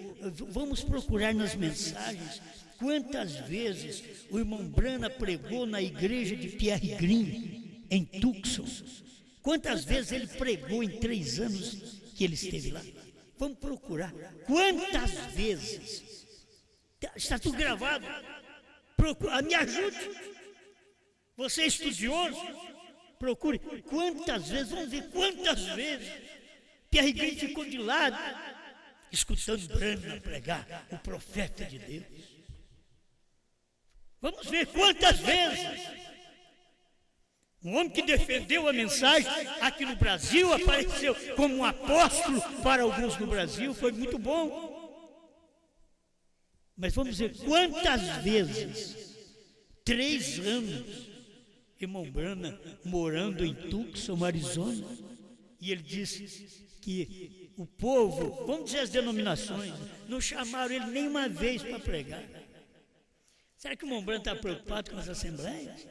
Vamos procurar nas mensagens quantas vezes o irmão Brana pregou na igreja de Pierre Green, em Tucson. Quantas vezes ele pregou em 3 anos que ele esteve lá? Vamos procurar. Quantas vezes? Está tudo gravado. Procura, me ajude. Você é estudioso? Procure. Quantas vezes? Vamos ver quantas vezes. Pierre Green ficou de lado, escutando Brana pregar, o profeta de Deus. Vamos ver quantas vezes. Um homem que defendeu a mensagem aqui no Brasil, apareceu como um apóstolo para alguns no Brasil, foi muito bom. Mas vamos ver quantas vezes, 3 anos, irmão Brana morando em Tucson, Arizona, e ele disse que o povo, vamos dizer as denominações, não chamaram ele nenhuma vez para pregar. Será que o irmão Brana está preocupado com as assembleias?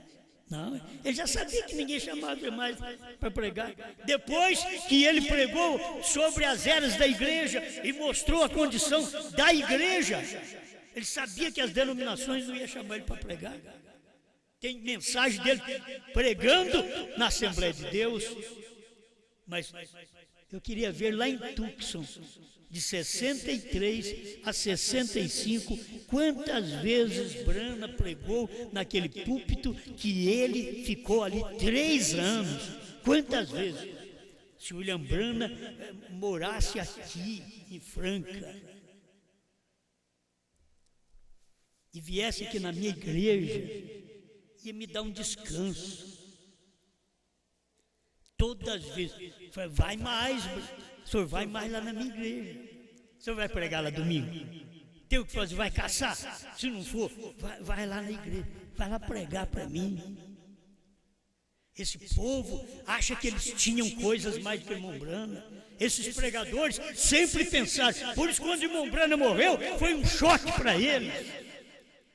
Não, ele já sabia que ninguém chamava mais para pregar. Depois que ele pregou sobre as eras da igreja e mostrou a condição da igreja, ele sabia que as denominações não iam chamar ele para pregar. Tem mensagem dele pregando na Assembleia de Deus. Mas eu queria ver lá em Tucson, de 63 a 65, quantas vezes Brana pregou naquele púlpito que ele ficou ali 3 anos. Quantas vezes? Se William Brana morasse aqui em Franca e viesse aqui na minha igreja, ia me dar um descanso. Todas as vezes, vai mais, o senhor vai mais lá na minha igreja. O senhor vai pregar lá domingo? Tem o que fazer, vai caçar. Se não for, vai lá na igreja, vai lá pregar para mim. Esse povo acha que eles tinham coisas mais do que irmão Brana. Esses pregadores sempre pensaram. Por isso, quando irmão Brana morreu, foi um choque para eles.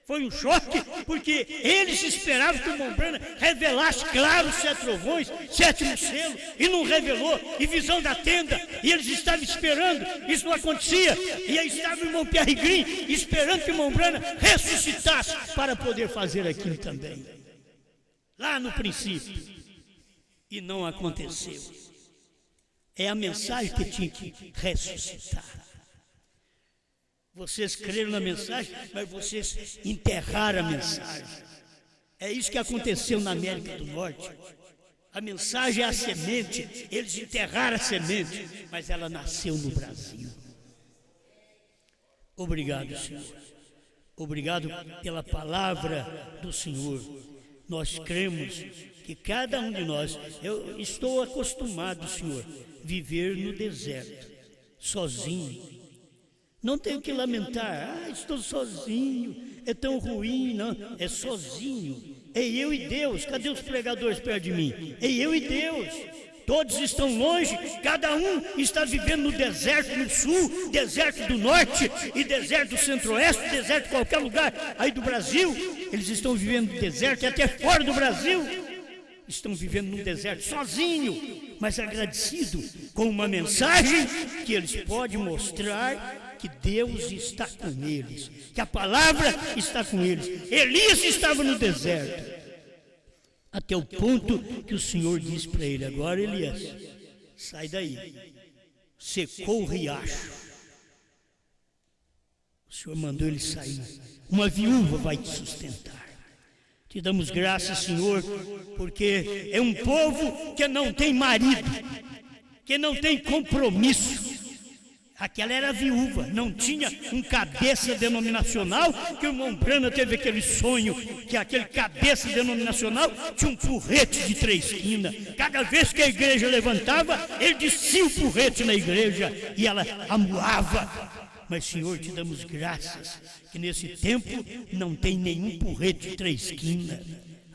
Foi um choque, porque eles esperavam que o irmão Brana revelasse claro os 7 trovões, 7º selo, e não revelou, e visão da tenda, e eles estavam esperando, isso não acontecia, e aí estava o irmão Pierre Green esperando que o irmão Brana ressuscitasse para poder fazer aquilo também, lá no princípio, e não aconteceu. É a mensagem que tinha que ressuscitar. Vocês creram na mensagem, mas vocês enterraram a mensagem. É isso que aconteceu na América do Norte. A mensagem é a semente, eles enterraram a semente, mas ela nasceu no Brasil. Obrigado, Senhor. Obrigado pela palavra do Senhor. Nós cremos que cada um de nós, eu estou acostumado, Senhor, viver no deserto, sozinho. Não tenho que lamentar, estou sozinho, é tão ruim, não, é sozinho, é eu e Deus. Cadê os pregadores perto de mim? É eu e Deus, todos estão longe, cada um está vivendo no deserto no sul, deserto do norte e deserto do centro-oeste, deserto de qualquer lugar aí do Brasil, eles estão vivendo no deserto e até fora do Brasil, estão vivendo no deserto sozinho, mas agradecido com uma mensagem que eles podem mostrar que Deus está com eles, que a palavra está com eles. Elias estava no deserto, até o ponto que o Senhor disse para ele: agora, Elias, sai daí. Secou o riacho, o Senhor mandou ele sair. Uma viúva vai te sustentar. Te damos graças, Senhor, porque é um povo que não tem marido, que não tem compromisso. Aquela era viúva, não tinha um cabeça denominacional, que o irmão Brana teve aquele sonho, que aquele cabeça denominacional tinha um porrete de 3 quinas. Cada vez que a igreja levantava, ele descia o porrete na igreja e ela amuava. Mas, Senhor, te damos graças que nesse tempo não tem nenhum porrete de 3 quinas.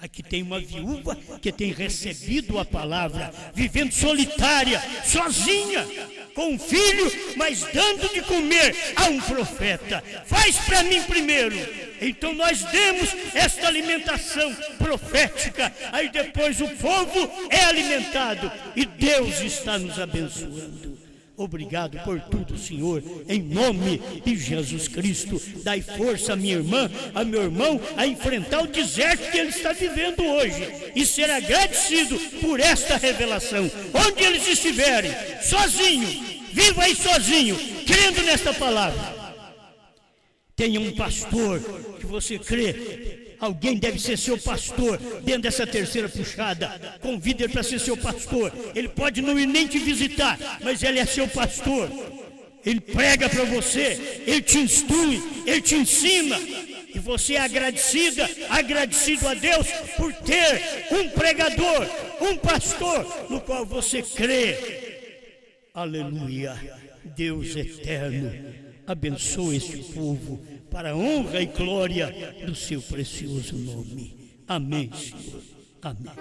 Aqui tem uma viúva que tem recebido a palavra, vivendo solitária, sozinha, com um filho, mas dando de comer a um profeta. Faz para mim primeiro. Então nós demos esta alimentação profética, aí depois o povo é alimentado e Deus está nos abençoando. Obrigado por tudo, Senhor, em nome de Jesus Cristo. Dai força a minha irmã, a meu irmão, a enfrentar o deserto que ele está vivendo hoje e ser agradecido por esta revelação. Onde eles estiverem, sozinho, viva aí sozinho, crendo nesta palavra. Tenha um pastor que você crê. Alguém deve ser seu pastor dentro dessa terceira puxada. Convida ele para ser seu pastor. Ele pode não ir nem te visitar, mas ele é seu pastor. Ele prega para você, ele te instrui, ele te ensina. E você é agradecida, agradecido a Deus por ter um pregador, um pastor no qual você crê. Aleluia. Deus eterno, abençoe este povo para a honra e glória do seu precioso nome. Amém, Senhor. Amém.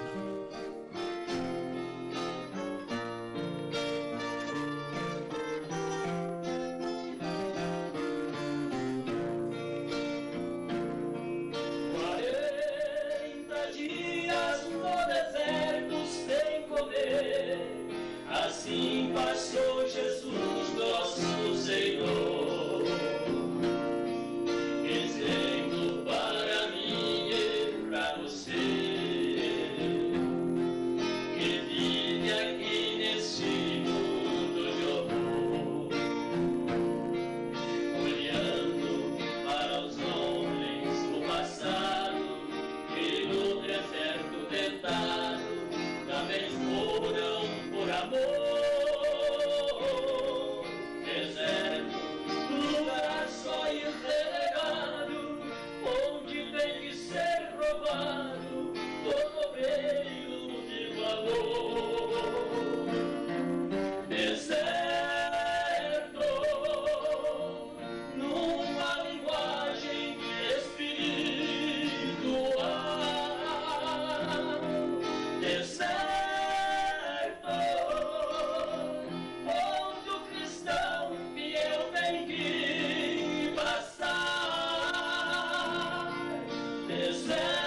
Assim passou Jesus, nosso Senhor, exemplo para mim e para você. José.